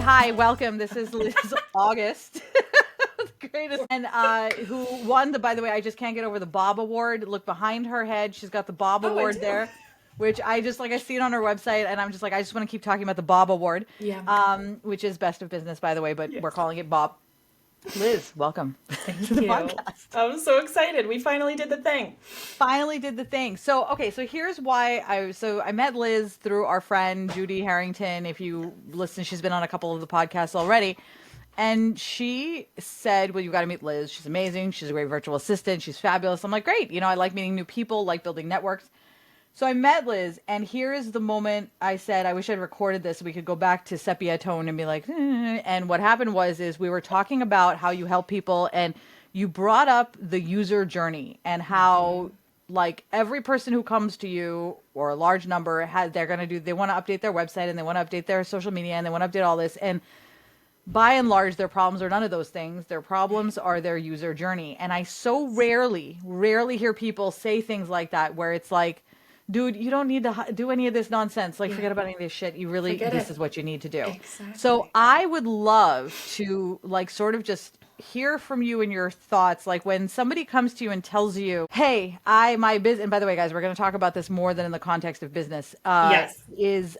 hi, welcome. This is Liz August. The greatest. And who won by the way, I just can't get over the Bob Award. Look behind her head. She's got the Bob Award there, which I see it on her website, and I'm just like, I just want to keep talking about the Bob Award. Yeah. Which is best of business, by the way, but we're calling it Bob. Liz, welcome to the podcast. I'm so excited. We finally did the thing. So, okay, so here's why I met Liz through our friend Judy Harrington. If you listen, she's been on a couple of the podcasts already. And she said, well, you got to meet Liz. She's amazing. She's a great virtual assistant. She's fabulous. I'm like, great. I like meeting new people, like building networks. So I met Liz, and here is the moment I said, I wish I'd recorded this so we could go back to sepia tone and be like, and what happened is we were talking about how you help people, and you brought up the user journey and how like every person who comes to you, or a large number, they want to update their website, and they want to update their social media, and they want to update all this. And by and large, their problems are none of those things. Their problems are their user journey. And I so rarely hear people say things like that, where it's like, dude, you don't need to do any of this nonsense. Like, forget about any of this shit. You really, this is what you need to do. Exactly. So I would love to like sort of just hear from you and your thoughts. Like when somebody comes to you and tells you, hey, my business, and by the way, guys, we're going to talk about this more than in the context of business. Hey,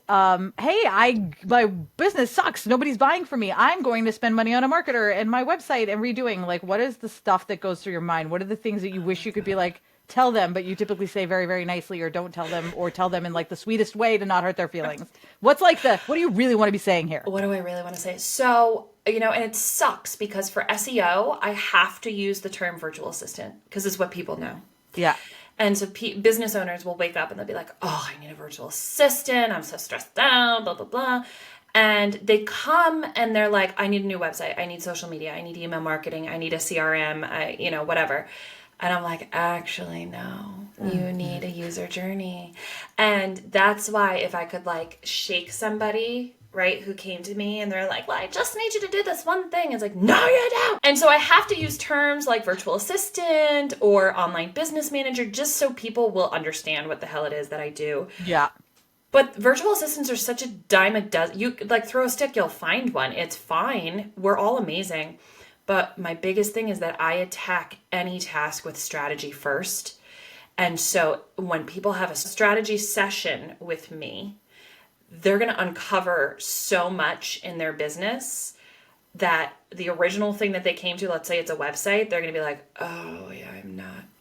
my business sucks. Nobody's buying from me. I'm going to spend money on a marketer and my website and redoing. Like, what is the stuff that goes through your mind? What are the things that you wish you could be like, tell them, but you typically say very, very nicely, or don't tell them, or tell them in like the sweetest way to not hurt their feelings? What do you really want to be saying here? What do I really want to say? So, and it sucks because for SEO, I have to use the term virtual assistant because it's what people know. Yeah. And so business owners will wake up and they'll be like, oh, I need a virtual assistant. I'm so stressed out, blah, blah, blah. And they come and they're like, I need a new website. I need social media. I need email marketing. I need a CRM, whatever. And I'm like, actually, no, you need a user journey. And that's why if I could like shake somebody, right, who came to me and they're like, well, I just need you to do this one thing. It's like, no, you don't. And so I have to use terms like virtual assistant or online business manager just so people will understand what the hell it is that I do. Yeah. But virtual assistants are such a dime a dozen. You like throw a stick, you'll find one. It's fine. We're all amazing. But my biggest thing is that I attack any task with strategy first. And so when people have a strategy session with me, they're going to uncover so much in their business that the original thing that they came to, let's say it's a website, they're going to be like, oh yeah,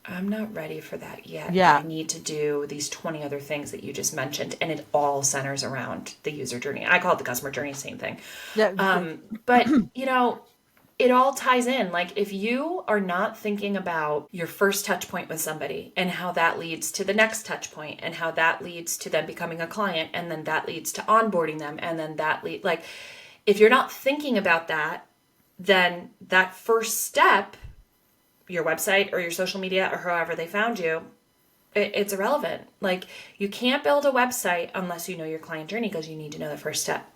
I'm not ready for that yet. Yeah. I need to do these 20 other things that you just mentioned. And it all centers around the user journey. I call it the customer journey, same thing. Yeah. But it all ties in. Like if you are not thinking about your first touch point with somebody and how that leads to the next touch point and how that leads to them becoming a client and then that leads to onboarding them and then if you're not thinking about that, then that first step, your website or your social media or however they found you, it's irrelevant. Like you can't build a website unless you know your client journey because you need to know the first step.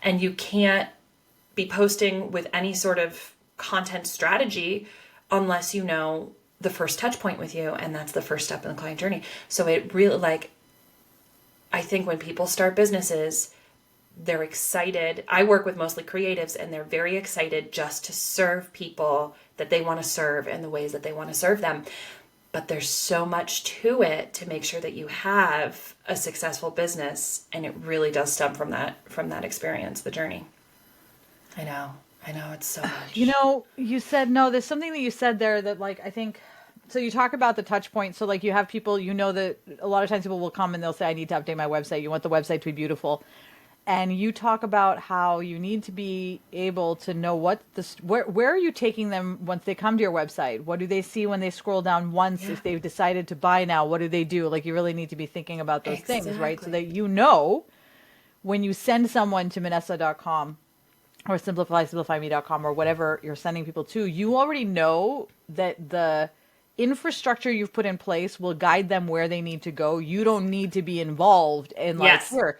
And you can't be posting with any sort of content strategy unless you know the first touch point with you, and that's the first step in the client journey. So it really I think when people start businesses, they're excited. I work with mostly creatives and they're very excited just to serve people that they want to serve in the ways that they want to serve them. But there's so much to it to make sure that you have a successful business, and it really does stem from that experience, the journey. I know, it's so much. You said, no, there's something that you said there that I think, so you talk about the touch point. So you have people, that a lot of times people will come and they'll say, I need to update my website. You want the website to be beautiful. And you talk about how you need to be able to know where are you taking them once they come to your website? What do they see when they scroll down once? If they've decided to buy now, what do they do? You really need to be thinking about those things, right? So that when you send someone to Minessa.com or simplifyme.com or whatever you're sending people to, you already know that the infrastructure you've put in place will guide them where they need to go. You don't need to be involved in here.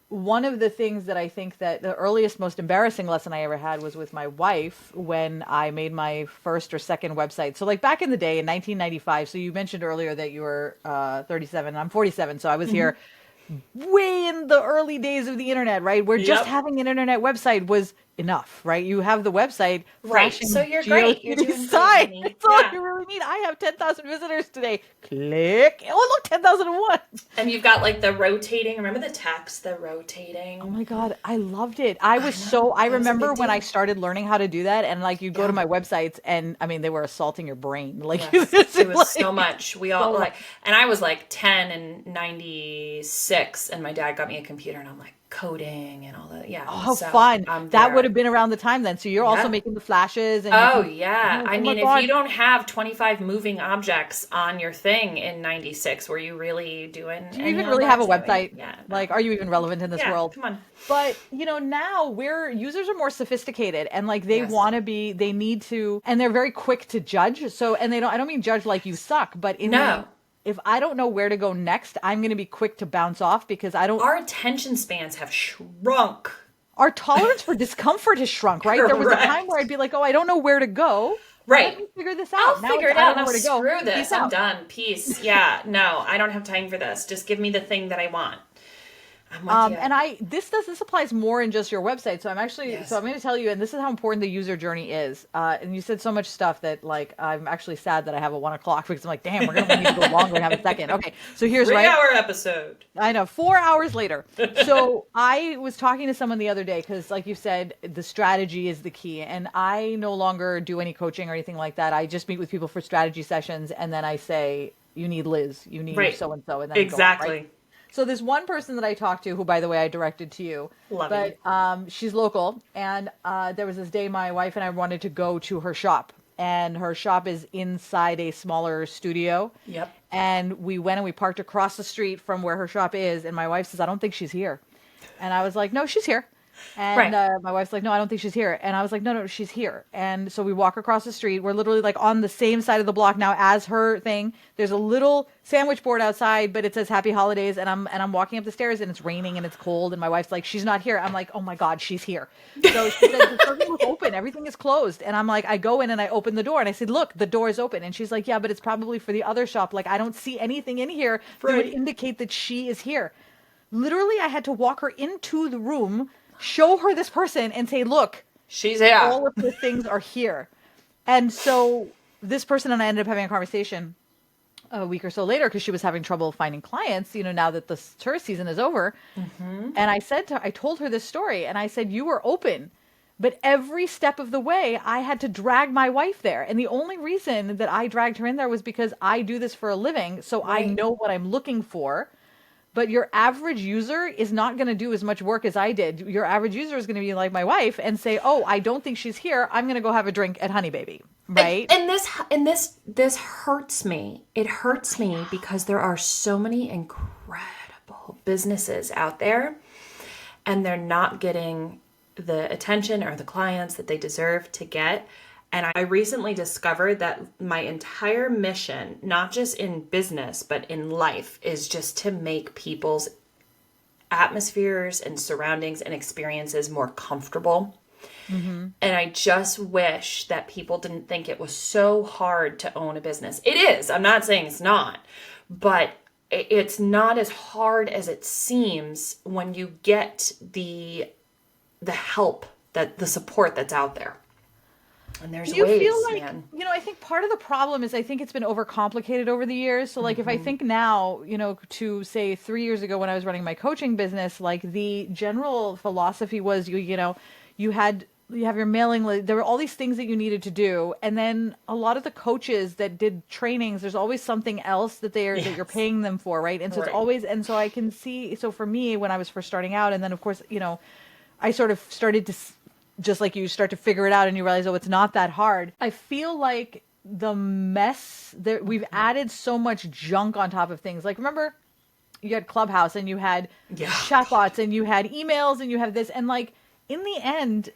One of the things that I think that the earliest, most embarrassing lesson I ever had was with my wife when I made my first or second website. So back in the day in 1995, so you mentioned earlier that you were 37 and I'm 47. So I was here way in the early days of the internet, right? Where just Yep. having an internet website was enough, right? You have the website Right. flashing So you're great. You're GeoCities doing great, sign. honey. That's all Yeah. you really need. I have 10,000 visitors today. Click. Oh, look, 10,001. And you've got like the rotating. Remember the text, the rotating? Oh my God, I loved it. I That was a remember big when I deal. started learning how to do that, and like you go to Yeah. my websites and I mean they were assaulting your brain. Like Yes, it was like, so much. We all so like, and I was like 10 and 96, and my dad got me a computer, and I'm like coding and all that. Yeah, oh, how so fun. I'm That would there. have been around the time then. So you're also Yeah. making the flashes and you Oh can yeah. oh I my mean, if God. you don't have 25 moving objects on your thing in 96, were you really doing Do you any even on really have a that? website? Yeah, Like, no. are you even relevant in this Yeah, world? come on. But, now users are more sophisticated and like they Yes. want to be, they need to, and they're very quick to judge. So, and I don't mean judge like you suck, but No. if I don't know where to go next, I'm going to be quick to bounce off because Our attention spans have shrunk. our tolerance for discomfort has shrunk, right? There was a time where Correct. I'd be like, oh, I don't know where to go. Let Right. me figure this I'll out. Now figure it's, it I don't out know now. where to go. Screw Peace this. I'm out. done. Peace. Yeah. No, I don't have time for this. Just give me the thing that I want. I'm with you. And this applies more in just your website. So Yes. I'm going to tell you, and this is how important the user journey is. And you said so much stuff that like I'm actually sad that I have a 1 o'clock because I'm like, damn, we're going to need to go longer and have a second. Okay, so here's right. 3-hour episode. I know, 4 hours later. So I was talking to someone the other day because, like you said, the strategy is the key. And I no longer do any coaching or anything like that. I just meet with people for strategy sessions, and then I say, you need Liz, you need Right. so and so, and then I go on, Exactly. right? So there's one person that I talked to who, by the way, I directed to you. Love but she's local, and there was this day my wife and I wanted to go to her shop, and her shop is inside a smaller studio. Yep. And we went and we parked across the street from where her shop is, and my wife says, "I don't think she's here," and I was like, "No, she's here." And Right. my wife's like, "No, I don't think she's here." And I was like, "No, she's here." And so we walk across the street. We're literally like on the same side of the block now as her thing. There's a little sandwich board outside, but it says Happy Holidays. And I'm walking up the stairs and it's raining and it's cold. And my wife's like, "She's not here." I'm like, "Oh my God, she's here." So she said, "It doesn't look open. Everything is closed." And I'm like, I go in and I open the door and I said, "Look, the door is open." And she's like, "Yeah, but it's probably for the other shop. Like, I don't see anything in here that would Right. indicate that she is here." Literally, I had to walk her into the room, show her this person, and say, "Look, She's here. all of the things are here." And so this person and I ended up having a conversation a week or so later because she was having trouble finding clients, now that the tourist season is over. And I told her this story and I said, "You were open, but every step of the way, I had to drag my wife there. And the only reason that I dragged her in there was because I do this for a living. So I Right. know what I'm looking for. But your average user is not going to do as much work as I did. Your average user is going to be like my wife and say, "Oh, I don't think she's here. I'm going to go have a drink at Honey Baby." Right? And this hurts me. It hurts me because there are so many incredible businesses out there, and they're not getting the attention or the clients that they deserve to get. And I recently discovered that my entire mission, not just in business, but in life, is just to make people's atmospheres and surroundings and experiences more comfortable. And I just wish that people didn't think it was so hard to own a business. It is. I'm not saying it's not, but it's not as hard as it seems when you get the help, that the support that's out there. And there's Do you ways, feel like, man. I think part of the problem is I think it's been overcomplicated over the years. So like if I think now, to say 3 years ago when I was running my coaching business, like the general philosophy was you have your mailing list. There were all these things that you needed to do. And then a lot of the coaches that did trainings, there's always something else that that you're paying them for. Right. And so it's Right. always, and so I can see, so for me, when I was first starting out, and then of course, I sort of started to, just like you start to figure it out and you realize, oh, it's not that hard. I feel like the mess that we've added so much junk on top of things. Like, remember you had Clubhouse and you had chatbots and you had emails and you have this. And like, in the end,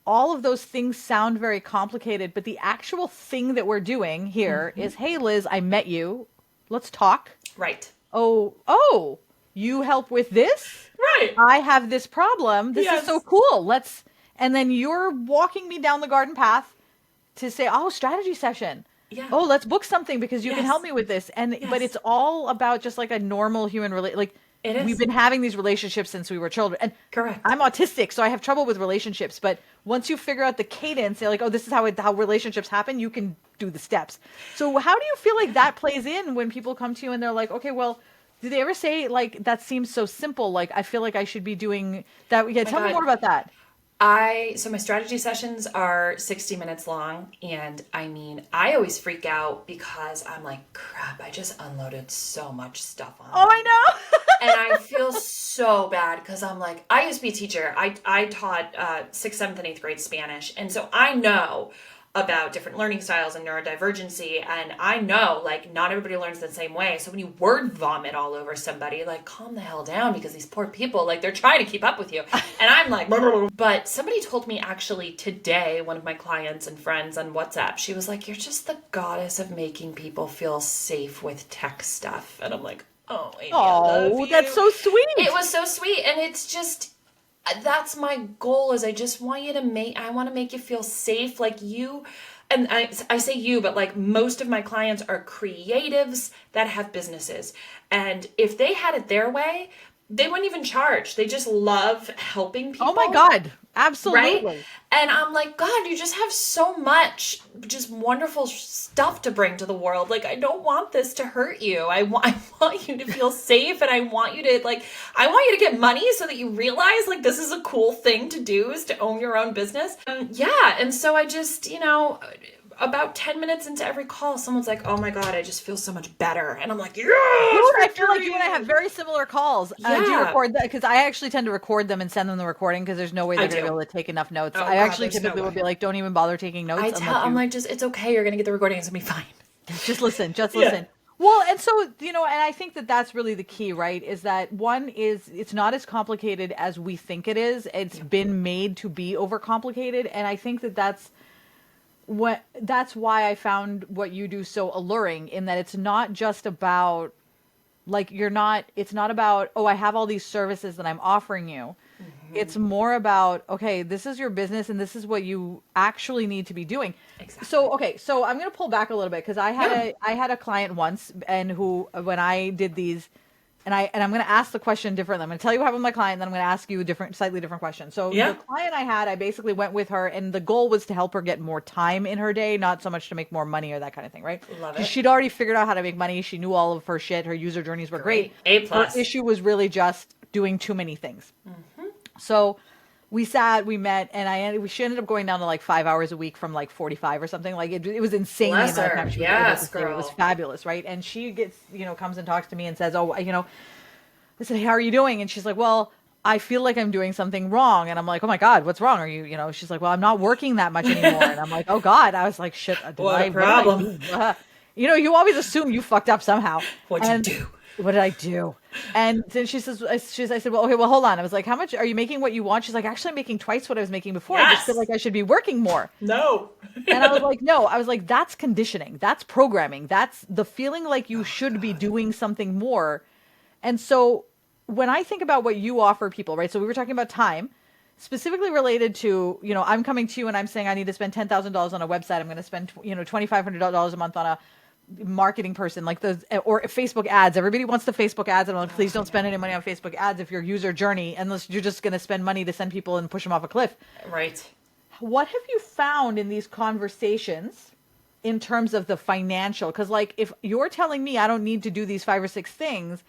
all of those things sound very complicated, but the actual thing that we're doing here is, "Hey, Liz, I met you. Let's talk. Right. Oh, you help with this? Right. I have this problem. This Yes. is so cool. And then you're walking me down the garden path to say, "Oh, strategy session. Yeah. Oh, let's book something because you can Yes. help me with this." But Yes. it's all about just like a normal human like It is. we've been having these relationships since we were children. And Correct. I'm autistic, so I have trouble with relationships. But once you figure out the cadence, you're like, oh, this is how relationships happen. You can do the steps. So how do you feel like that plays in when people come to you and they're like, okay, well, do they ever say like, that seems so simple? Like, I feel like I should be doing that. Yeah, tell me more about that. So my strategy sessions are 60 minutes long. And I mean, I always freak out because I'm like, crap, I just unloaded so much stuff on Oh, them. I know. And I feel so bad because I'm like, I used to be a teacher. I taught 6th, 7th, and 8th grade Spanish. And so I know about different learning styles and neurodivergency. And I know, like, not everybody learns the same way. So when you word vomit all over somebody, like, calm the hell down because these poor people, like, they're trying to keep up with you. And I'm like, but somebody told me actually today, one of my clients and friends on WhatsApp, she was like, you're just the goddess of making people feel safe with tech stuff. And I'm like, oh, Amy, I love you. That's so sweet. It was so sweet. And it's just, that's my goal is I just want you to I want to make you feel safe. Like you, and I say you, but like most of my clients are creatives that have businesses. And if they had it their way, they wouldn't even charge. They just love helping people. Oh my God. Absolutely. Right? And I'm like, God, you just have so much just wonderful stuff to bring to the world. Like, I don't want this to hurt you. I want you to feel safe, and I want you to get money so that you realize, like, this is a cool thing to do, is to own your own business. Yeah. And so I just, about 10 minutes into every call, someone's like, oh my God, I just feel so much better. And I'm like, yeah. I feel like you and I have very similar calls. Do you Yeah. record that? Because I actually tend to record them and send them the recording because there's no way they're going to be able to take enough notes. Oh, I God, actually there's typically no would way. be like, don't even bother taking notes. I'm like, just, it's okay. You're going to get the recording. It's going to be fine. Just listen. Just Yeah. listen. Well, and so, and I think that that's really the key, right? Is that one is it's not as complicated as we think it is. It's been made to be overcomplicated. And I think that that's why I found what you do so alluring, in that it's not just about like it's not about, oh, I have all these services that I'm offering you. Mm-hmm. It's more about, okay, this is your business and this is what you actually need to be doing. Exactly. So I'm going to pull back a little bit because I had a client once, and who, when I did these, and I'm going to ask the question differently. I'm going to tell you what happened with my client, and then I'm going to ask you a slightly different question. So the client I had, I basically went with her, and the goal was to help her get more time in her day, not so much to make more money or that kind of thing, right? Love it. She'd already figured out how to make money. She knew all of her shit. Her user journeys were great. A+. Her issue was really just doing too many things. Mm-hmm. So we met, and she ended up going down to like 5 hours a week from like 45 or something. Like it was insane. Bless the amount of time her. she was Yes, able to stay. girl. It was fabulous, right? And she gets, comes and talks to me and says, oh, I said, hey, how are you doing? And she's like, well, I feel like I'm doing something wrong. And I'm like, oh my God, what's wrong? Are you, she's like, well, I'm not working that much anymore. And I'm like, oh God. I was like, shit. What a problem. You always assume you fucked up somehow. What'd you do? What did I do? And then she says, I said, well, okay, well, hold on. I was like, how much are you making what you want? She's like, actually, I'm making twice what I was making before. Yes. I just feel like I should be working more. No. And I was like, no. I was like, that's conditioning. That's programming. That's the feeling like you should be doing something more. And so when I think about what you offer people, right? So we were talking about time, specifically related to, I'm coming to you and I'm saying I need to spend $10,000 on a website. I'm going to spend, $2,500 a month on a marketing person, like or Facebook ads. Everybody wants the Facebook ads. And I'm like, please don't spend any money on Facebook ads if your user journey, unless you're just going to spend money to send people and push them off a cliff. Right. What have you found in these conversations in terms of the financial? Because like, if you're telling me I don't need to do these 5 or 6 things,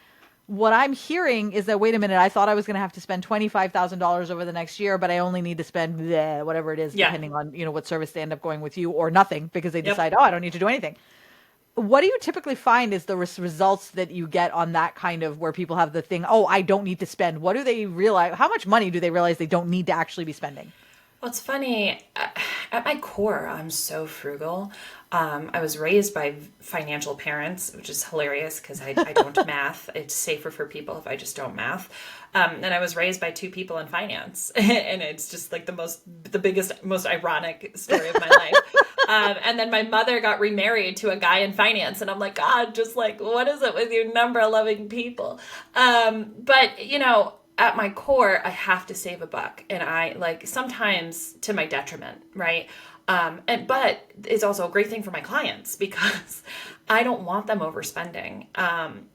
what I'm hearing is that, wait a minute, I thought I was going to have to spend $25,000 over the next year, but I only need to spend whatever it is, depending on, what service they end up going with you, or nothing, because they decide, oh, I don't need to do anything. What do you typically find is the results that you get on that kind of, where people have the thing, oh, I don't need to spend? What do they realize? How much money do they realize they don't need to actually be spending? Well, it's funny. At my core, I'm so frugal. I was raised by financial parents, which is hilarious because I don't math. It's safer for people if I just don't math. And I was raised by 2 people in finance. And it's just like the biggest, most ironic story of my life. And then my mother got remarried to a guy in finance. And I'm like, God, just like, what is it with you number loving people? But, at my core, I have to save a buck. And I sometimes to my detriment, right? But it's also a great thing for my clients because I don't want them overspending.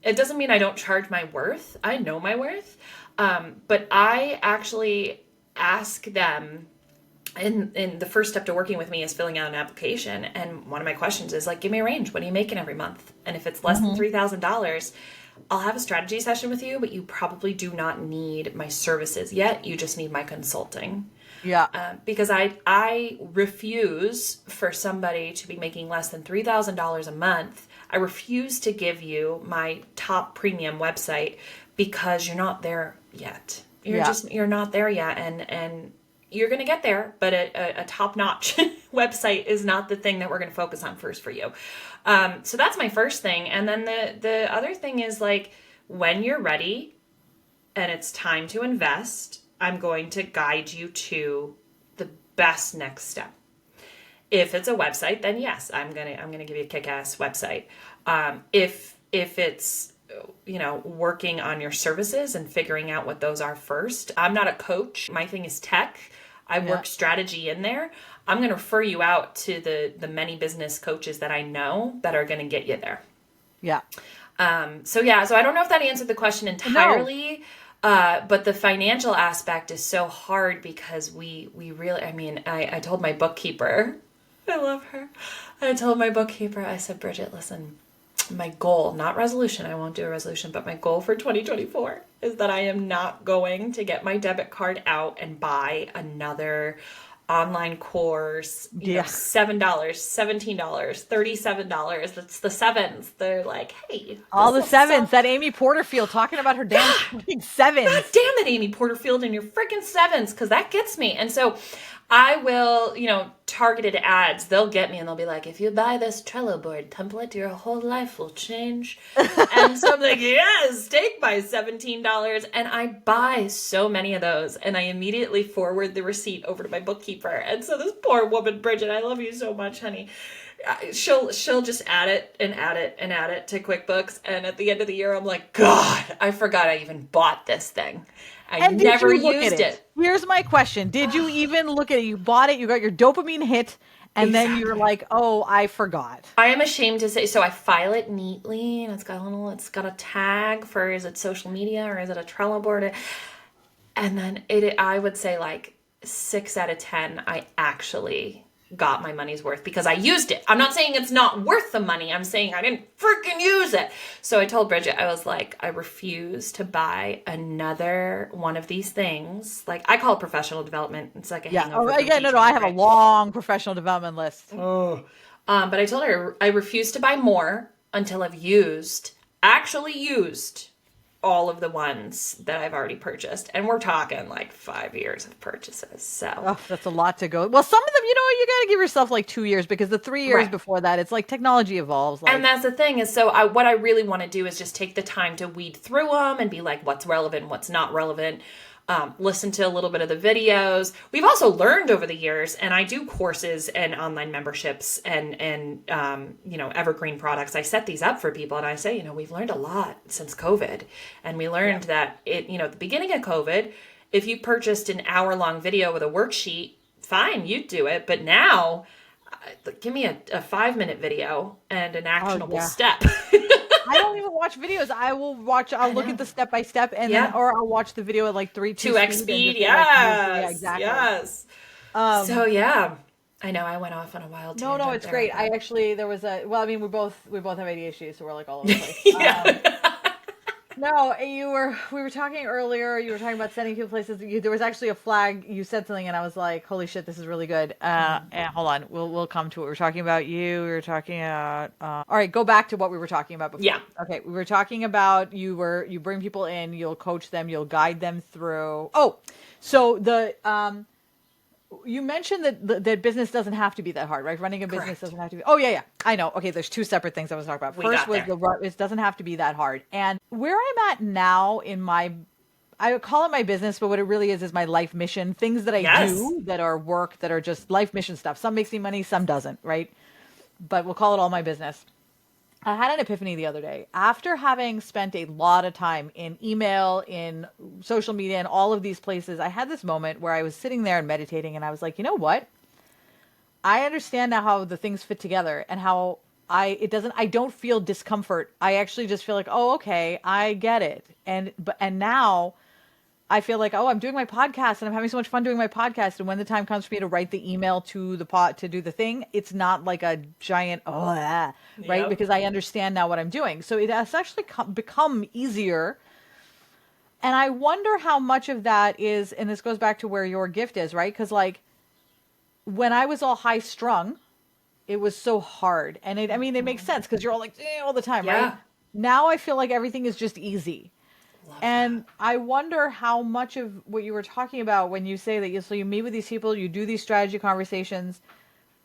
It doesn't mean I don't charge my worth. I know my worth. But I actually ask them, and the first step to working with me is filling out an application. And one of my questions is like, give me a range. What are you making every month? And if it's less than $3,000, I'll have a strategy session with you, but you probably do not need my services yet. You just need my consulting. Yeah. Because I refuse for somebody to be making less than $3,000 a month. I refuse to give you my top premium website because you're not there yet. You're not there yet. And you're going to get there, but a top-notch website is not the thing that we're going to focus on first for you. So that's my first thing. And then the other thing is like, when you're ready and it's time to invest, I'm going to guide you to the best next step. If it's a website, then yes, I'm gonna give you a kick-ass website. If it's working on your services and figuring out what those are first. I'm not a coach. My thing is tech. I work strategy in there. I'm going to refer you out to the many business coaches that I know that are going to get you there. Yeah. So I don't know if that answered the question entirely. No. But the financial aspect is so hard because we really, I told my bookkeeper, I love her. I told my bookkeeper, I said, Bridget, listen, my goal, not resolution, I won't do a resolution, but my goal for 2024 is that I am not going to get my debit card out and buy another online course, $7, $17, $37. That's the sevens. They're like, hey. All the sevens. That Amy Porterfield talking about her damn sevens. God damn it, Amy Porterfield and your freaking sevens, because that gets me. And so I will, targeted ads, they'll get me and they'll be like, if you buy this Trello board template, your whole life will change. And so I'm like, yes, take my $17. And I buy so many of those and I immediately forward the receipt over to my bookkeeper. And so this poor woman, Bridget, I love you so much, honey. She'll just add it and add it and add it to QuickBooks. And at the end of the year, I'm like, God, I forgot I even bought this thing. I never used it. Here's my question. Did you even look at it? You bought it, you got your dopamine hit, and then you're like, oh, I forgot. I am ashamed to say, so I file it neatly, and it's got a tag for, is it social media or is it a Trello board? And then I would say like 6 out of 10, I actually got my money's worth because I used it. I'm not saying it's not worth the money. I'm saying I didn't freaking use it. So I told Bridget, I was like, I refuse to buy another one of these things. Like I call it professional development. It's like a hangover. I have a long professional development list. But I told her I refuse to buy more until I've actually used all of the ones that I've already purchased. And we're talking like 5 years of purchases. So that's a lot to go. Well, some of them, you got to give yourself like 2 years because the 3 years before that, it's like technology evolves. And that's the thing is, what I really want to do is just take the time to weed through them and be like, what's relevant, what's not relevant. Listen to a little bit of the videos. We've also learned over the years, and I do courses and online memberships and evergreen products. I set these up for people and I say, we've learned a lot since COVID. And we learned that at the beginning of COVID, if you purchased an hour-long video with a worksheet, fine, you'd do it. But now, give me a 5-minute video and an actionable step. I don't even watch videos. I'll look at the step by step or I'll watch the video at like 2x speed. Yes. Exactly. Yes. I know I went off on a wild tangent. No, it's great. We both have ADHD, so we're like all over the place. No, we were talking earlier, you were talking about sending people places. There was actually a flag, you said something and I was like, holy shit, this is really good. And hold on, we'll come to it. We were talking about we were talking about, all right, go back to what we were talking about before. Yeah. Okay, we were talking about, you bring people in, you'll coach them, you'll guide them through. Oh, so you mentioned that business doesn't have to be that hard, right? Running a business doesn't have to be. Oh, yeah. I know. Okay, there's 2 separate things I was talking about. First was it doesn't have to be that hard. And where I'm at now I would call it my business, but what it really is my life mission. Things that I do that are work, that are just life mission stuff. Some makes me money, some doesn't, right? But we'll call it all my business. I had an epiphany the other day. After having spent a lot of time in email, in social media, and all of these places, I had this moment where I was sitting there and meditating, and I was like, you know what? I understand now how the things fit together and how I don't feel discomfort. I actually just feel like, oh, okay, I get it. And now I feel like, oh, I'm doing my podcast and I'm having so much fun doing my podcast. And when the time comes for me to write the email to the pot to do the thing, it's not like a giant, right? Yep. Because I understand now what I'm doing. So it has actually become easier. And I wonder how much of that is, and this goes back to where your gift is, right? Because like when I was all high strung, it was so hard. And it makes sense because you're all like all the time, right? Yeah. Now I feel like everything is just easy. Love And that. I wonder how much of what you were talking about when you say that you meet with these people, you do these strategy conversations.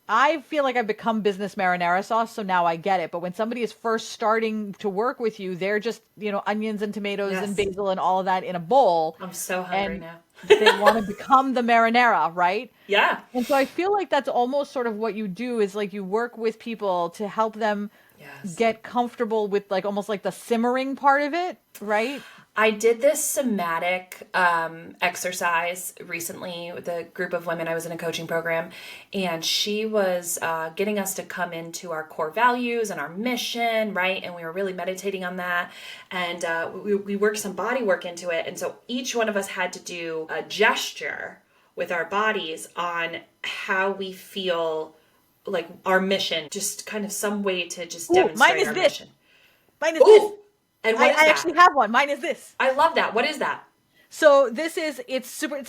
I feel like I've become business marinara sauce, so now I get it. But when somebody is first starting to work with you, they're just, onions and tomatoes and Yes. basil and all of that in a bowl. I'm so hungry And now. they want to become the marinara, right? Yeah. And so I feel like that's almost sort of what you do is like you work with people to help them Yes. get comfortable with like almost like the simmering part of it, right? I did this somatic exercise recently with a group of women. I was in a coaching program, and she was getting us to come into our core values and our mission, right? And we were really meditating on that. And we worked some body work into it. And so each one of us had to do a gesture with our bodies on how we feel like our mission, just kind of some way to just Ooh, demonstrate mine is our this. mission. Mine is this. Ooh! And what is I that? actually have one. Mine is this. I love that. What is that? So it's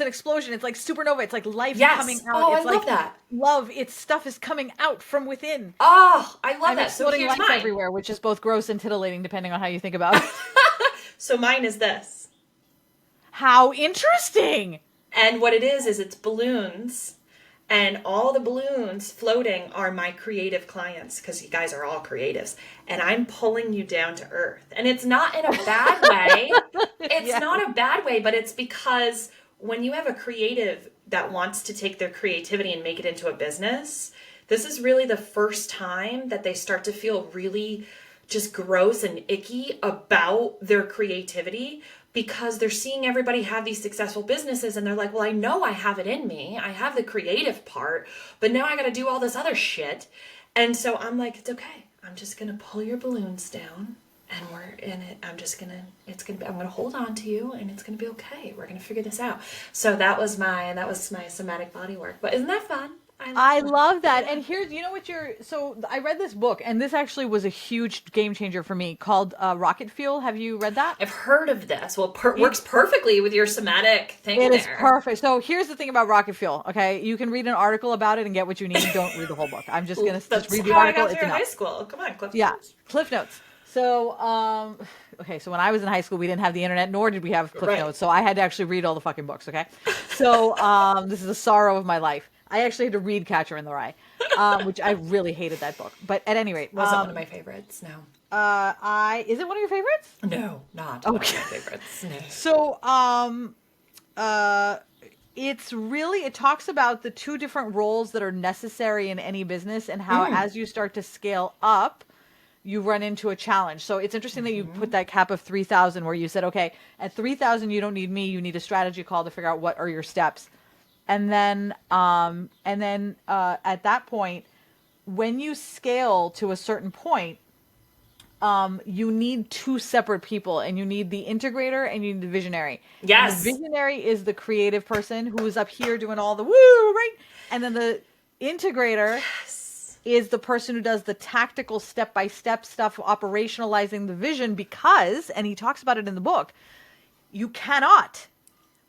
an explosion. It's like supernova. It's like life Yes. coming out. Oh, It's I love like that. love. It's stuff is coming out from within. Oh, I love I'm that. So exploding here's life mine. everywhere, which is both gross and titillating depending on how you think about it. So mine is this. How interesting. And what it is it's balloons. And all the balloons floating are my creative clients because you guys are all creatives. And I'm pulling you down to earth. And it's not in a bad way. It's Yeah. not a bad way, but it's because when you have a creative that wants to take their creativity and make it into a business, this is really the first time that they start to feel really just gross and icky about their creativity because they're seeing everybody have these successful businesses and they're like, well, I know I have it in me. I have the creative part, but now I got to do all this other shit. And so I'm like, it's okay. I'm just going to pull your balloons down and we're in it. I'm going to hold on to you and it's going to be okay. We're going to figure this out. So that was my somatic body work. But isn't that fun? I love that. And here's, so I read this book, and this actually was a huge game changer for me called Rocket Fuel. Have you read that? I've heard of this. Well, works perfectly with your somatic thing It there. is perfect. So here's the thing about Rocket Fuel, okay? You can read an article about it and get what you need. Don't read the whole book. I'm just going to That's just read the how article. I got It's through enough. high school. Come on, Cliff. Yeah, Cliff Notes. So, okay, so when I was in high school, we didn't have the internet, nor did we have Cliff Right. Notes. So I had to actually read all the fucking books, okay? So this is the sorrow of my life. I actually had to read Catcher in the Rye, which I really hated that book. But at any rate, Wasn't one of my favorites. No. is it one of your favorites? No, not one of my favorites. No. So, it talks about the two different roles that are necessary in any business and how as you start to scale up, you run into a challenge. So it's interesting that you put that cap of 3,000 where you said, okay, at 3,000, you don't need me. You need a strategy call to figure out what are your steps. And then at that point, when you scale to a certain point, you need two separate people, and you need the integrator and you need the visionary. Yes. And the visionary is the creative person who is up here doing all the woo, right? And then the integrator is the person who does the tactical step-by-step stuff, operationalizing the vision because, and he talks about it in the book, you cannot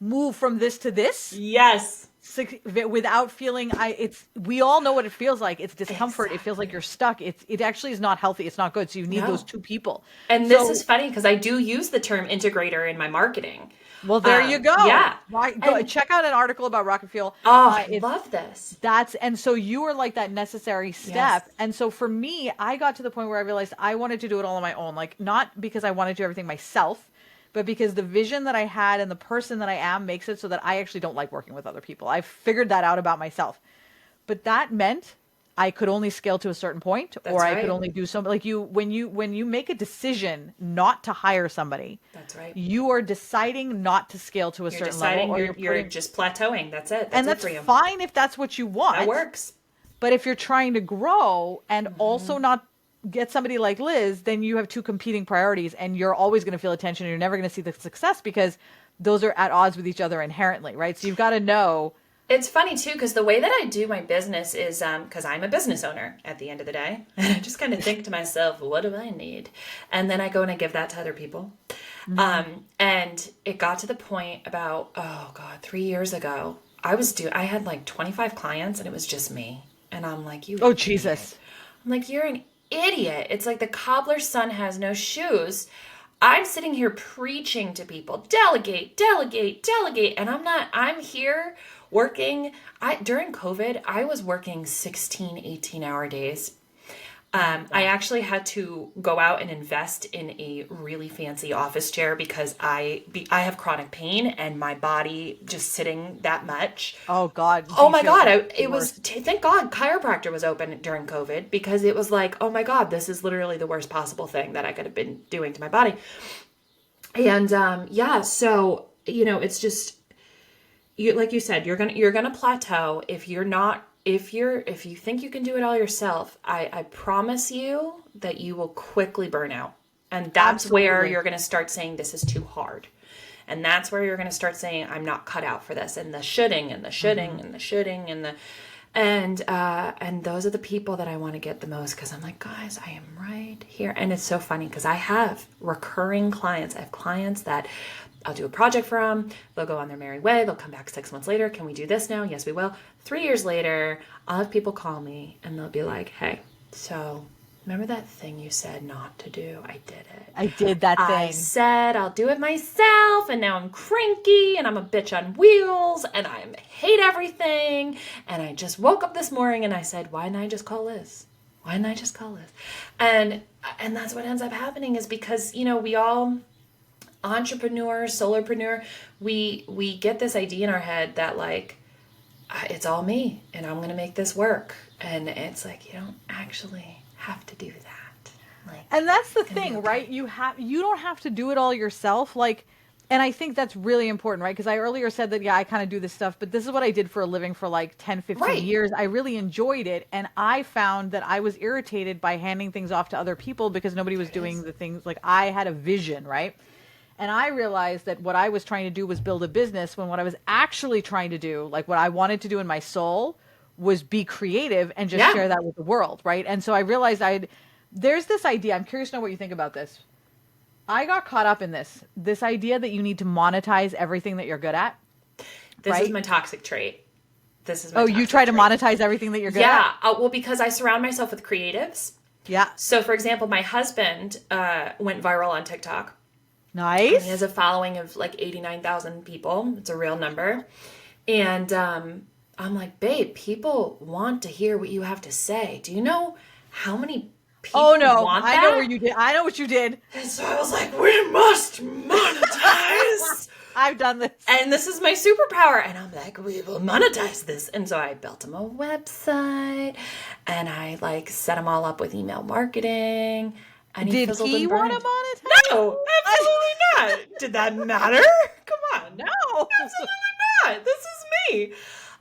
move from this to this Yes. without feeling we all know what it feels like. It's discomfort. Exactly. It feels like you're stuck. It actually is not healthy. It's not good. So you need No. those two people. And this is funny because I do use the term integrator in my marketing. Well, there you go. Yeah. Go check out an article about Rocket Fuel. Oh, I love this. And so you were like that necessary step. Yes. And so for me, I got to the point where I realized I wanted to do it all on my own. Like, not because I wanted to do everything myself, but because the vision that I had and the person that I am makes it so that I actually don't like working with other people. I figured that out about myself. But that meant I could only scale to a certain point, or I could only do something like when you make a decision not to hire somebody. That's right. You are deciding not to scale to a certain level, or you're just plateauing. That's it. and that's it for you. fine if that's what you want. That works. But if you're trying to grow and also not get somebody like Liz, then you have two competing priorities, and you're always going to feel attention, and you're never going to see the success because those are at odds with each other inherently, right? So you've got to know. It's funny too, because the way that I do my business is because I'm a business owner at the end of the day. And I just kind of think to myself, what do I need? And then I go and I give that to other people. And it got to the point about, 3 years ago, I had like 25 clients and it was just me. And I'm like, Oh, Jesus. idiot. I'm like, you're an idiot. It's like the cobbler's son has no shoes. I'm sitting here preaching to people, delegate, delegate, delegate. And I'm here working. During COVID, I was working 16, 18-hour days. I actually had to go out and invest in a really fancy office chair because I have chronic pain and my body just sitting that much. Oh God. Oh my God. Thank God chiropractor was open during COVID because it was like, oh my God, this is literally the worst possible thing that I could have been doing to my body. And, so, it's just, like you said, you're going to plateau if you think you can do it all yourself. I promise you that you will quickly burn out. And that's where you're going to start saying this is too hard. And that's where you're going to start saying I'm not cut out for this, and the shoulding and the shoulding and the shoulding and those are the people that I want to get the most, because I'm like, guys, I am right here. And it's so funny because I have recurring clients. I have clients that I'll do a project for them. They'll go on their merry way. They'll come back 6 months later. Can we do this now? Yes, we will. 3 years later, I'll have people call me and they'll be like, hey, so remember that thing you said not to do? I did it. I did that thing. I said I'll do it myself, and now I'm cranky and I'm a bitch on wheels and I hate everything. And I just woke up this morning and I said, why didn't I just call Liz? Why didn't I just call Liz? And that's what ends up happening is because, we all... entrepreneur, solopreneur, we get this idea in our head that like, it's all me and I'm going to make this work. And it's like, you don't actually have to do that. Like, and that's the thing, right? You don't have to do it all yourself. Like, and I think that's really important, right? Because I earlier said that, I kind of do this stuff, but this is what I did for a living for like 10, 15 years. I really enjoyed it. And I found that I was irritated by handing things off to other people because nobody was doing the things. Like, I had a vision, right? And I realized that what I was trying to do was build a business, when what I was actually trying to do, like what I wanted to do in my soul, was be creative and just share that with the world, right? And so I realized there's this idea, I'm curious to know what you think about this. I got caught up in this idea that you need to monetize everything that you're good at. This is my toxic trait. You try to monetize everything that you're good at? Yeah, well, because I surround myself with creatives. Yeah. So, for example, my husband went viral on TikTok. Nice. He has a following of like 89,000 people. It's a real number. And I'm like, babe, people want to hear what you have to say. Do you know how many people want that? I know where you did. I know what you did. And so I was like, we must monetize. I've done this. And this is my superpower. And I'm like, we will monetize this. And so I built him a website and I like set him all up with email marketing. And did he want to monetize? No, absolutely not. Did that matter? Come on. No. Absolutely not. This is me.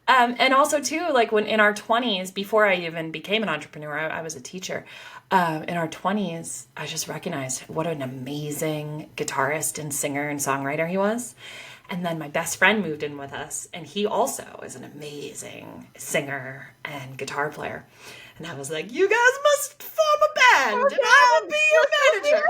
And also, too, like when in our 20s, before I even became an entrepreneur, I was a teacher. In our 20s, I just recognized what an amazing guitarist and singer and songwriter he was. And then my best friend moved in with us, and he also is an amazing singer and guitar player. And I was like, you guys must form a band, and I will be your manager.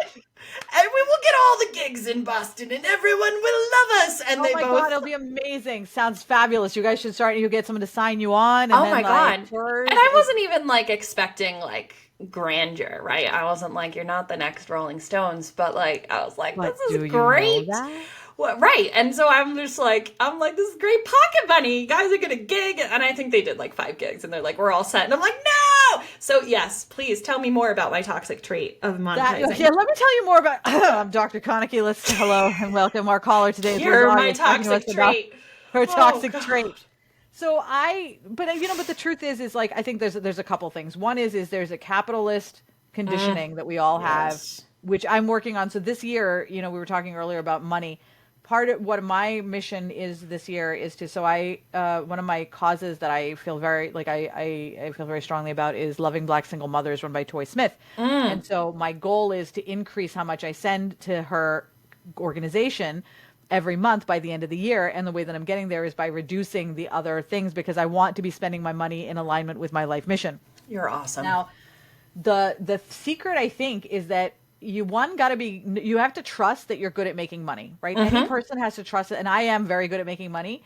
And we will get all the gigs in Boston, and everyone will love us. And God, it'll be amazing. Sounds fabulous. You guys should start, you get someone to sign you on. And oh my God. And I wasn't even like expecting like grandeur, right? I wasn't like, you're not the next Rolling Stones, but like, I was like, this is great. You know that? Well, right. And so I'm this is great pocket money. You guys are going to gig. And I think they did like 5 gigs and they're like, we're all set. And I'm like, no. So yes, please tell me more about my toxic trait of monetizing. Let me tell you more about, I'm Dr. Konecky. Hello and welcome. Our caller today. You're my toxic trait. Her toxic trait. So but the truth is like, I think there's a couple things. One is there's a capitalist conditioning that we all have, which I'm working on. So this year, we were talking earlier about money. part of what my mission is this year is to, so I, one of my causes that I feel very, like I feel very strongly about is Loving Black Single Mothers, run by Toy Smith. And so my goal is to increase how much I send to her organization every month by the end of the year. And the way that I'm getting there is by reducing the other things, because I want to be spending my money in alignment with my life mission. You're awesome. Now, the secret, I think, is that you have to trust that you're good at making money, right? Any person has to trust it. And I am very good at making money.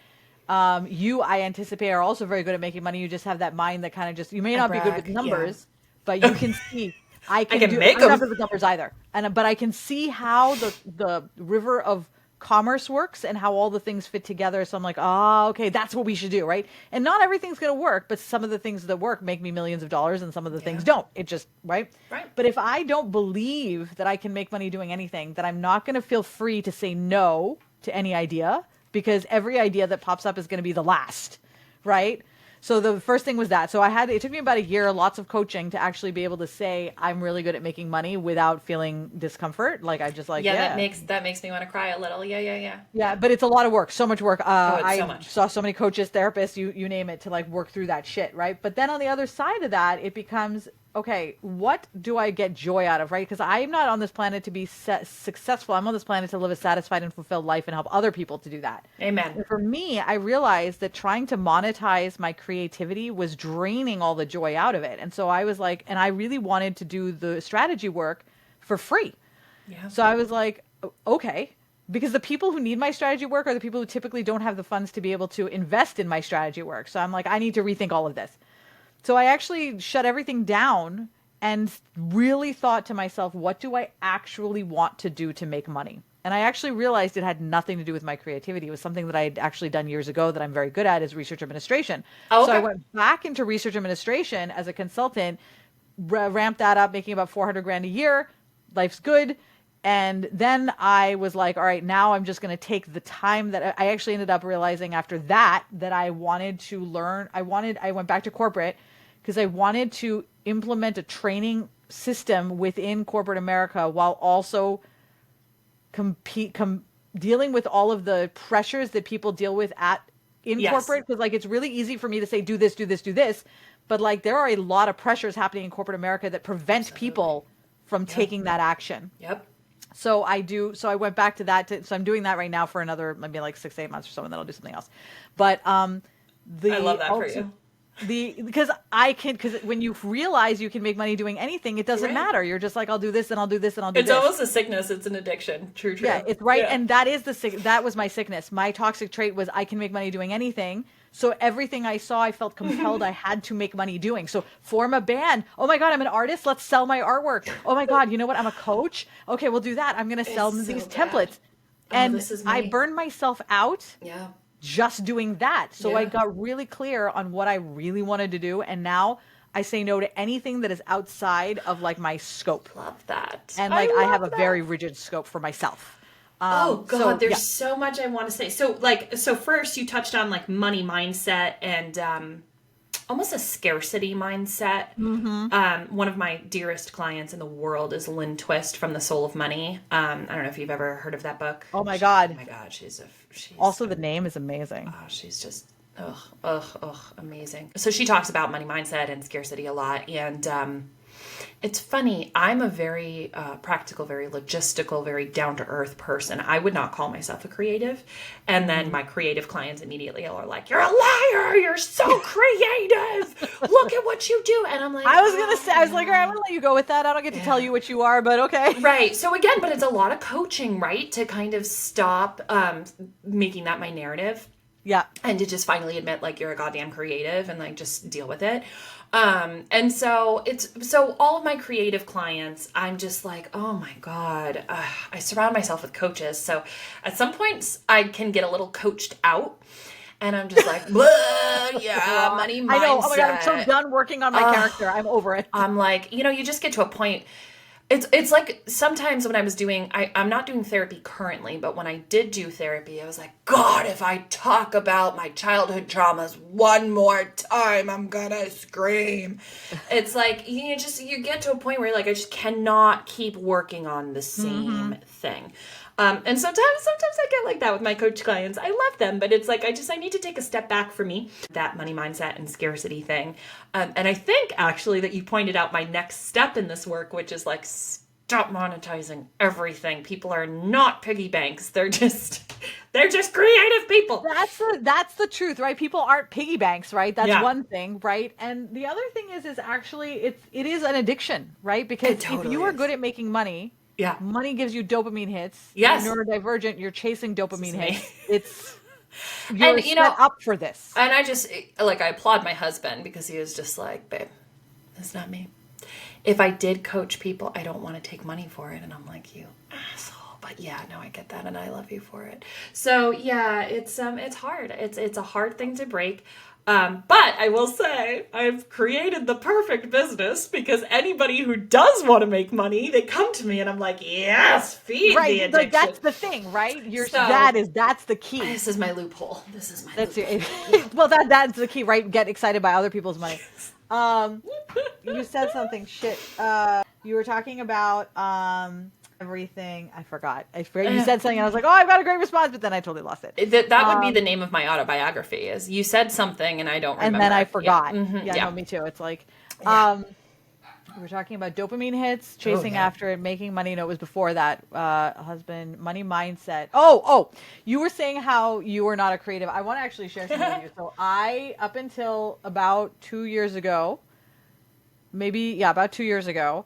I anticipate, are also very good at making money. You just have that mind that kind of just, you may not be good with numbers, but you can see, I'm not good with numbers either. But I can see how the river of commerce works and how all the things fit together. So I'm like, okay, that's what we should do, right? And not everything's going to work, but some of the things that work make me millions of dollars and some of the things don't. It just, right? But if I don't believe that I can make money doing anything, then I'm not going to feel free to say no to any idea, because every idea that pops up is going to be the last, right? So the first thing was that. So it took me about a year, lots of coaching, to actually be able to say I'm really good at making money without feeling discomfort. Like I just like, that makes me want to cry a little. Yeah, but it's a lot of work, so much work. So much. Saw so many coaches, therapists, you name it, to like work through that shit, right? But then on the other side of that, it becomes, okay, what do I get joy out of, right? Because I'm not on this planet to be successful. I'm on this planet to live a satisfied and fulfilled life and help other people to do that. Amen. And for me, I realized that trying to monetize my creativity was draining all the joy out of it. And so I was like, and I really wanted to do the strategy work for free. Yeah. So I was like, okay, because the people who need my strategy work are the people who typically don't have the funds to be able to invest in my strategy work. So I'm like, I need to rethink all of this. So I actually shut everything down and really thought to myself, what do I actually want to do to make money? And I actually realized it had nothing to do with my creativity. It was something that I had actually done years ago that I'm very good at, is research administration. Oh, okay. So I went back into research administration as a consultant, ramped that up, making about $400,000 a year. Life's good. And then I was like, all right, now I'm just going to take the time that I actually ended up realizing after that I wanted to learn. I went back to corporate because I wanted to implement a training system within corporate America while also dealing with all of the pressures that people deal with in corporate. Because like, it's really easy for me to say, do this, do this, do this. But like, there are a lot of pressures happening in corporate America that prevent people from taking that action. Yep. So I went back to that. So I'm doing that right now for another, maybe like 6-8 months or so, and then I'll do something else. But I love that for you. Because when you realize you can make money doing anything, it doesn't matter. You're just like, I'll do this and I'll do this and I'll do this. It's almost a sickness. It's an addiction. True. Yeah, it's right. Yeah. And that was my sickness. My toxic trait was I can make money doing anything. So everything I saw, I felt compelled I had to make money doing. So form a band. Oh my God, I'm an artist. Let's sell my artwork. Oh my God, you know what? I'm a coach. Okay, we'll do that. I'm going to sell these templates. And I burned myself out. Yeah. Just doing that. So I got really clear on what I really wanted to do. And now I say no to anything that is outside of like my scope. Love that. And like I have a very rigid scope for myself. There's so much I want to say. So first you touched on like money mindset and almost a scarcity mindset. Mm-hmm. One of my dearest clients in the world is Lynn Twist from The Soul of Money. I don't know if you've ever heard of that book. Oh my God. She's also the name is amazing. She's just amazing. So she talks about money mindset and scarcity a lot, and it's funny. I'm a very practical, very logistical, very down-to-earth person. I would not call myself a creative. And then my creative clients immediately are like, you're a liar. You're so creative. Look at what you do. And I'm like, I was going to say, I was like, all right, I'm going to let you go with that. I don't get to tell you what you are, but okay. Right. So again, but it's a lot of coaching, right? To kind of stop making that my narrative. Yeah. And to just finally admit, like, you're a goddamn creative and like just deal with it. And so all of my creative clients, I'm just like, oh my God, I surround myself with coaches. So at some points I can get a little coached out and I'm just like, money mindset. I know. Oh my God, I'm so done working on my character. I'm over it. I'm like, you just get to a point. It's like sometimes when I was doing, I'm not doing therapy currently, but when I did do therapy, I was like, God, if I talk about my childhood traumas one more time, I'm gonna scream. It's like, you get to a point where you're like, I just cannot keep working on the same thing. And sometimes I get like that with my coach clients. I love them, but it's like, I need to take a step back for me, that money mindset and scarcity thing. And I think actually that you pointed out my next step in this work, which is like, stop monetizing everything. People are not piggy banks. They're just creative people. That's the truth, right? People aren't piggy banks, right? That's one thing, right? And the other thing is actually it is an addiction, right? Because totally if you are is. good at making money, Yeah. money gives you dopamine hits. Yes. You're neurodivergent. You're chasing dopamine This hits. You're set up for this. And I just, like, I applaud my husband because he was just like, babe, that's not me. If I did coach people, I don't want to take money for it. And I'm like, you asshole. But yeah, no, I get that. And I love you for it. So yeah, it's hard. It's a hard thing to break. But I will say I've created the perfect business because anybody who does want to make money, they come to me and I'm like, yes, feed the addiction. Like that's the thing, right? That's the key. This is my loophole. This is my loophole. Well, that's the key, right? Get excited by other people's money. You said something shit. You were talking about everything. I forgot. You said something and I was like, oh, I've got a great response, but then I totally lost it. That would be the name of my autobiography, is you said something and I don't remember. And then I forgot. Yeah. No, me too. It's like, we were talking about dopamine hits, chasing after it, making money. No, it was before that. Husband, money mindset. Oh, you were saying how you were not a creative. I want to actually share something with you. So up until about 2 years ago, about 2 years ago,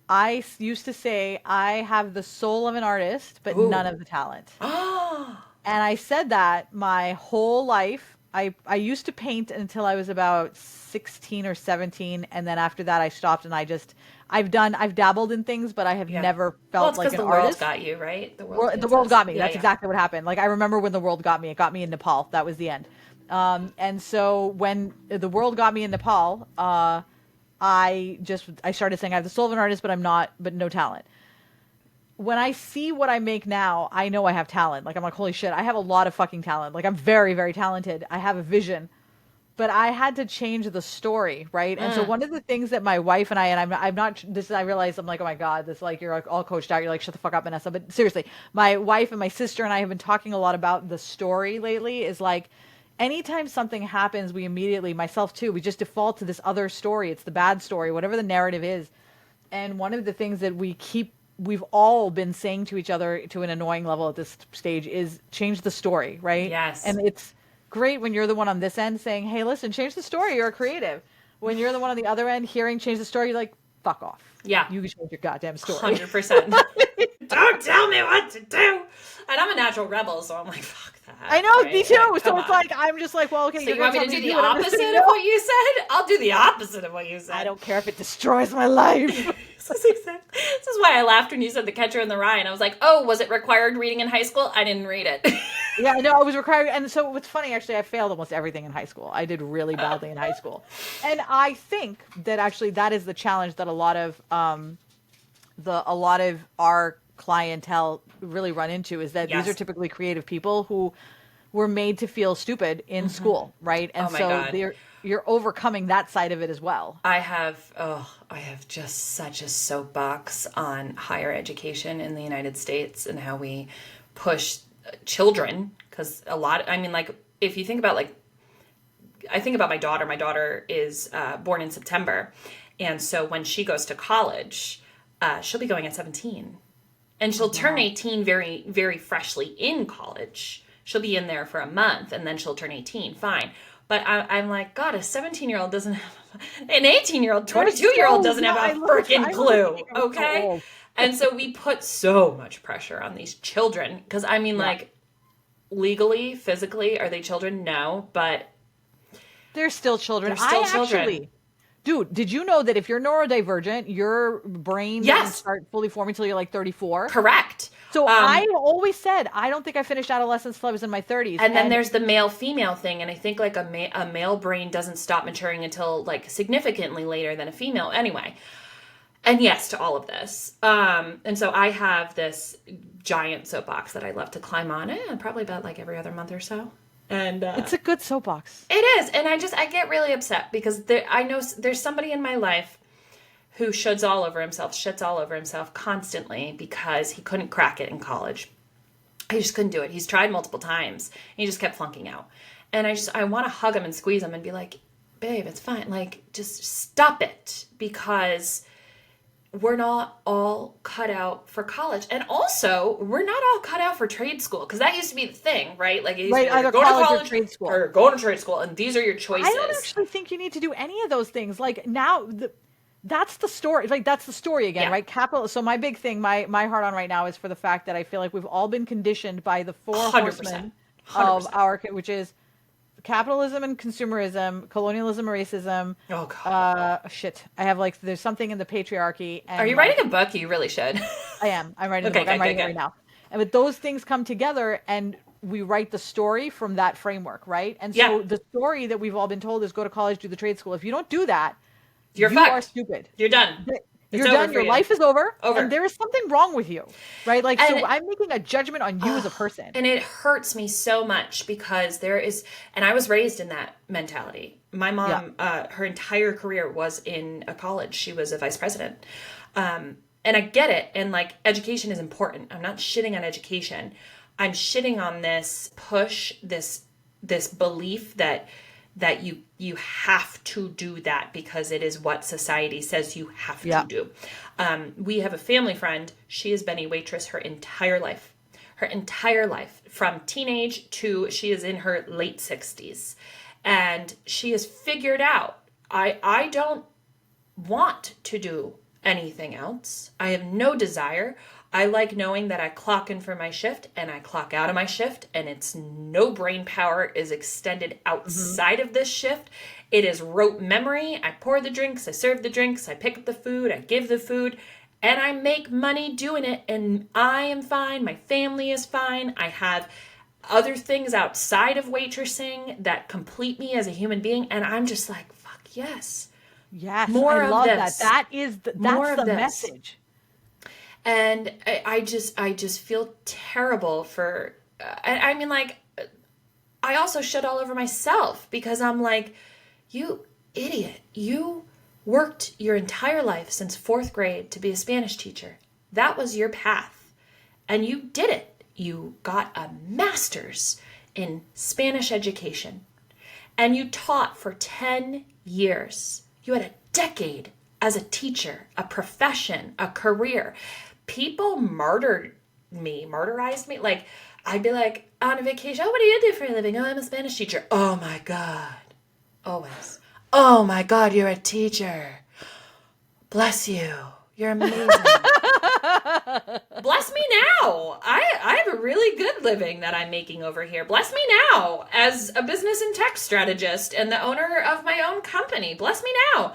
I used to say I have the soul of an artist, but none of the talent. And I said that my whole life. I used to paint until I was about 16 or 17, and then after that I stopped, and I've dabbled in things, but I have never felt like an artist. The world got you, right? The world got me. That's exactly what happened. Like, I remember when the world got me. It got me in Nepal. That was the end. And so when the world got me in Nepal, I started saying I have the soul of an artist, but no talent. When I see what I make now, I know I have talent. Like, I'm like, holy shit, I have a lot of fucking talent. Like, I'm very, very talented. I have a vision. But I had to change the story, right? And so one of the things that my wife and I realized, I'm like, oh my God, this, like, you're like all coached out. You're like, shut the fuck up, Minessa. But seriously, my wife and my sister and I have been talking a lot about the story lately. Is like, anytime something happens, we immediately, myself too, we just default to this other story. It's the bad story, whatever the narrative is. And one of the things that we've all been saying to each other to an annoying level at this stage is change the story, right? Yes. And it's great when you're the one on this end saying, hey, listen, change the story. You're a creative. When you're the one on the other end hearing change the story, you're like, fuck off. Yeah. You can change your goddamn story. 100%. Don't tell me what to do. And I'm a natural rebel, so I'm like, fuck that. I know, right? me too. Like, So it's like, I'm just like, well, okay. So you want me to do the opposite of what you said? I'll do the opposite of what you said. I don't care if it destroys my life. This is why I laughed when you said The Catcher in the Rye, and I was like, oh, was it required reading in high school? I didn't read it. Yeah, no, it was required. And so what's funny, actually, I failed almost everything in high school. I did really badly in high school. And I think that actually that is the challenge that a lot of our clientele really run into, is that these are typically creative people who were made to feel stupid in school, right? And you're overcoming that side of it as well. I have just such a soapbox on higher education in the United States and how we push children, because if you think about, like, I think about my daughter is born in September, and so when she goes to college, she'll be going at 17, and she'll turn 18 very, very freshly in college. She'll be in there for a month, and then she'll turn 18. Fine. But I'm like, God, a 17-year-old doesn't have, an 18-year-old, 22-year-old doesn't have a freaking clue, okay? And so we put so much pressure on these children, because, like, legally, physically, are they children? No, but they're still children. Actually, dude, did you know that if you're neurodivergent, your brain doesn't start fully forming until you're like 34? Correct. So I always said, I don't think I finished adolescence until I was in my 30s. And then there's the male-female thing, and I think, like, a male brain doesn't stop maturing until, like, significantly later than a female. Anyway, And yes to all of this. And so I have this giant soapbox that I love to climb on, probably about like every other month or so. And It's a good soapbox. it is. And I get really upset because I know there's somebody in my life who shits all over himself constantly because he couldn't crack it in college. He just couldn't do it. He's tried multiple times. And he just kept flunking out. And I want to hug him and squeeze him and be like, babe, it's fine. Like, just stop it, because we're not all cut out for college. And also, we're not all cut out for trade school, because that used to be the thing, right? Like, it used to be like, Either go to college college or trade school. or going to trade school, and these are your choices. I don't actually think you need to do any of those things. Like, now, that's the story. Like, that's the story again, Yeah. right? Capital. So my big thing, my heart on right now is for the fact that I feel like we've all been conditioned by the 4 horsemen 100%. of our, which is capitalism and consumerism, colonialism and racism. Oh, God. Shit. I have like, there's something in the patriarchy. And Are you writing a book? You really should. I am. I'm writing Okay, the book. I'm good, writing good, it right now. And but those things come together and we write the story from that framework, right? And so Yeah. the story that we've all been told is go to college, do the trade school. If you don't do that, You're you fucked. are stupid. You're done. You're over done. for Your you. life is over. Over. And there is something wrong with you, right? Like, so And- I'm making a judgment on you as a person. And it hurts me so much because there is, and I was raised in that mentality. My mom, her entire career was in a college. She was a vice president. And I get it. And like, education is important. I'm not shitting on education. I'm shitting on this push, this belief that you have to do that because it is what society says you have to do. We have a family friend. She has been a waitress her entire life, from teenage to she is in her late 60s. And she has figured out, I don't want to do anything else. I have no desire. I like knowing that I clock in for my shift and I clock out of my shift, and it's no brain power is extended outside of this shift. It is rote memory. I pour the drinks, I serve the drinks, I pick up the food, I give the food, and I make money doing it, and I am fine. My family is fine. I have other things outside of waitressing that complete me as a human being, and I'm just like, fuck yes. Yes, More I of love this. that. That's More the of this. message. And I just feel terrible for, I mean, like, I also shit all over myself because I'm like, you idiot, you worked your entire life since 4th grade to be a Spanish teacher. That was your path. And you did it. You got a master's in Spanish education. And you taught for 10 years. You had a decade as a teacher, a profession, a career. People martyrized me. Like, I'd be like on a vacation. Oh, what do you do for a living? Oh, I'm a Spanish teacher. Oh my God. Always. Oh my God, you're a teacher. Bless you. You're amazing. Bless me now. I have a really good living that I'm making over here. Bless me now as a business and tech strategist and the owner of my own company. Bless me now.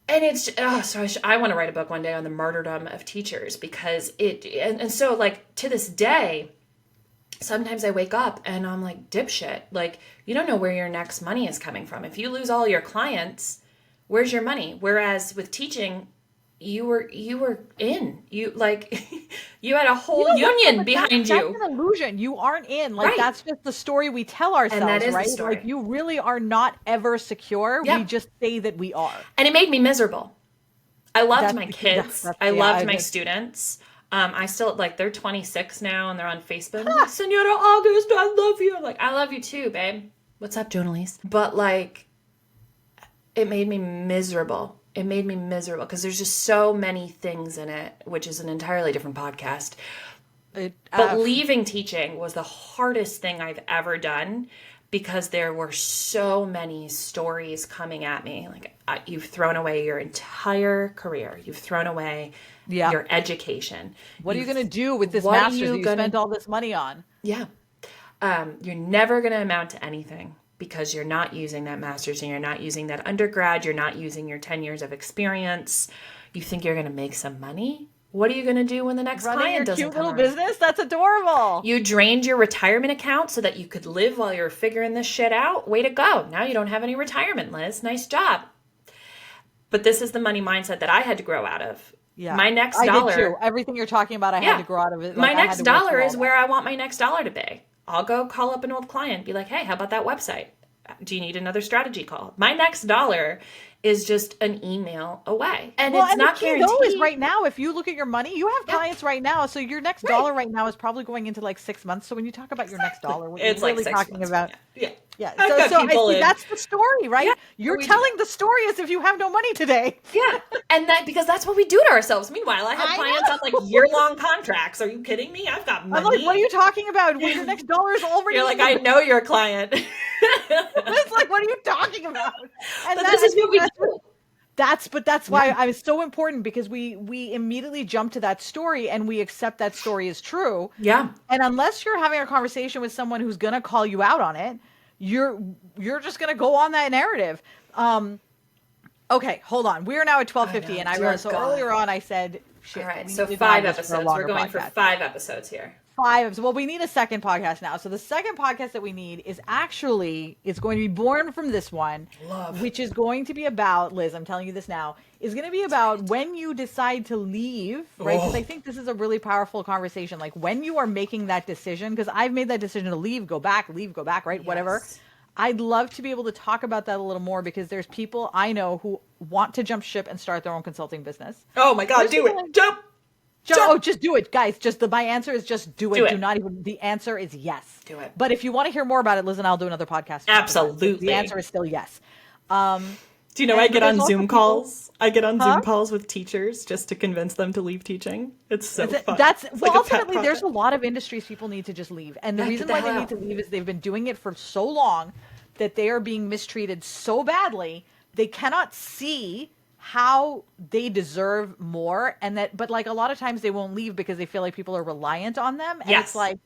And it's, I want to write a book one day on the martyrdom of teachers because and so like to this day, sometimes I wake up and I'm like, dipshit, like you don't know where your next money is coming from. If you lose all your clients, where's your money? Whereas with teaching, you were in, you like, you had a whole union behind you. That's an illusion. You aren't in. Like, Right. That's just the story we tell ourselves, that is the right? story. Like, you really are not ever secure. Yeah. We just say that we are. And it made me miserable. I loved That's- my kids. I loved my just- students. I still, like, they're 26 now and they're on Facebook. Like, Senora August, I love you. I'm like, I love you too, babe. What's up, Jonalise? But, like, it made me miserable. It made me miserable because there's just so many things in it, which is an entirely different podcast. But leaving teaching was the hardest thing I've ever done because there were so many stories coming at me. Like, you've thrown away your entire career. You've thrown away your education. What are you going to do with this what are master's you that you gonna- spent all this money on? Yeah. You're never going to amount to anything because you're not using that master's and you're not using that undergrad. You're not using your 10 years of experience. You think you're going to make some money? What are you going to do when the next Running client your doesn't cute come little around? business? That's adorable. You drained your retirement account so that you could live while you're figuring this shit out? Way to go. Now you don't have any retirement, Liz. Nice job. but this is the money mindset that I had to grow out of. Yeah. My next I dollar. did too. Everything you're talking about, I had to grow out of it. My I had next to work dollar through all is that. where I want my next dollar to be. I'll go call up an old client, be like, hey, how about that website? Do you need another strategy call? My next dollar is just an email away. And it's and not the key guaranteed. though is right now, if you look at your money, you have clients right now. So your next dollar right now is probably going into like 6 months. So when you talk about your next dollar, what It's you're like really 6 talking months. about. Yeah. Yeah. I've got So I people see in- that's the story, right? Yeah, You're we do telling the story as if you have no money today. Yeah. And that because that's what we do to ourselves. Meanwhile, I have I clients on like year-long contracts. Are you kidding me? I've got money. I'm like, what are you talking about? When your next dollar is already You're like, I know you're a client. It's like, what are you talking about? And But this is what we do. That's why I was so important, because we immediately jump to that story and we accept that story is true. Yeah. And unless you're having a conversation with someone who's going to call you out on it, you're just going to go on that narrative. Okay, hold on. We are now at 12:50, and I realized earlier on I said, shit. All right, we so need to 5 have this for a episodes. We're longer going for podcast. 5 episodes here. 5. Well, we need a second podcast now. So the second podcast that we need is actually, it's going to be born from this one, which is going to be about, Liz, I'm telling you this now, is going to be about when you decide to leave, right? Because I think this is a really powerful conversation. Like when you are making that decision, because I've made that decision to leave, go back, right? Whatever. I'd love to be able to talk about that a little more, because there's people I know who want to jump ship and start their own consulting business. Oh my God, do it. Jump. Oh, just do it, guys. My answer is just do it. Do it. Do not even, the answer is yes. Do it. But if you want to hear more about it, Liz and I'll do another podcast. Absolutely. The answer is still yes. Do you know I get on Zoom people- calls? I get on Zoom calls with teachers just to convince them to leave teaching. It's so fun. It's like a pet Ultimately, there's a project. lot of industries people need to just leave. And the Yeah, reason get why the they hell need to out. leave is they've been doing it for so long that they are being mistreated so badly, they cannot see how they deserve more. But like a lot of times they won't leave because they feel like people are reliant on them. And it's like,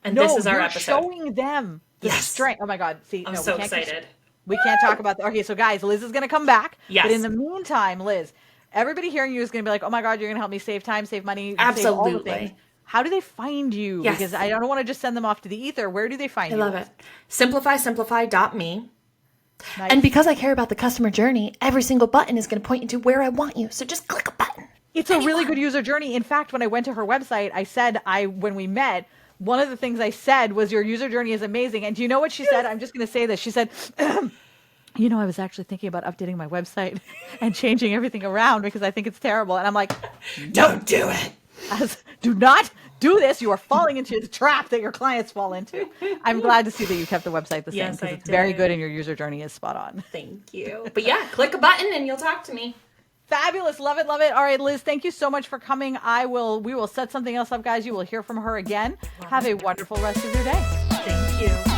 And no, this is our you're episode. showing them the strength. Oh my God. See, I'm no, so we can't excited. We can't talk about that. Okay, so guys, Liz is going to come back. Yes. But in the meantime, Liz, everybody hearing you is going to be like, oh my God, you're going to help me save time, save money, save all the Absolutely. things. How do they find you? Yes. Because I don't want to just send them off to the ether. Where do they find I you? love it. Simplify.me. Nice. And because I care about the customer journey, every single button is going to point you to where I want you. So just click a button. It's a really good user journey. In fact, when I went to her website, I said, when we met, one of the things I said was your user journey is amazing. And do you know what she said? I'm just going to say this. She said, you know, I was actually thinking about updating my website and changing everything around because I think it's terrible. And I'm like, Don't do it. Do not do this. You are falling into the trap that your clients fall into. I'm glad to see that you kept the website the same, Yes, because I it's very did. good and your user journey is spot on. Thank you. But yeah, click a button and you'll talk to me. Fabulous. Love it. Love it. All right, Liz, thank you so much for coming. We will set something else up, guys. You will hear from her again. Have a wonderful rest of your day. Thank you.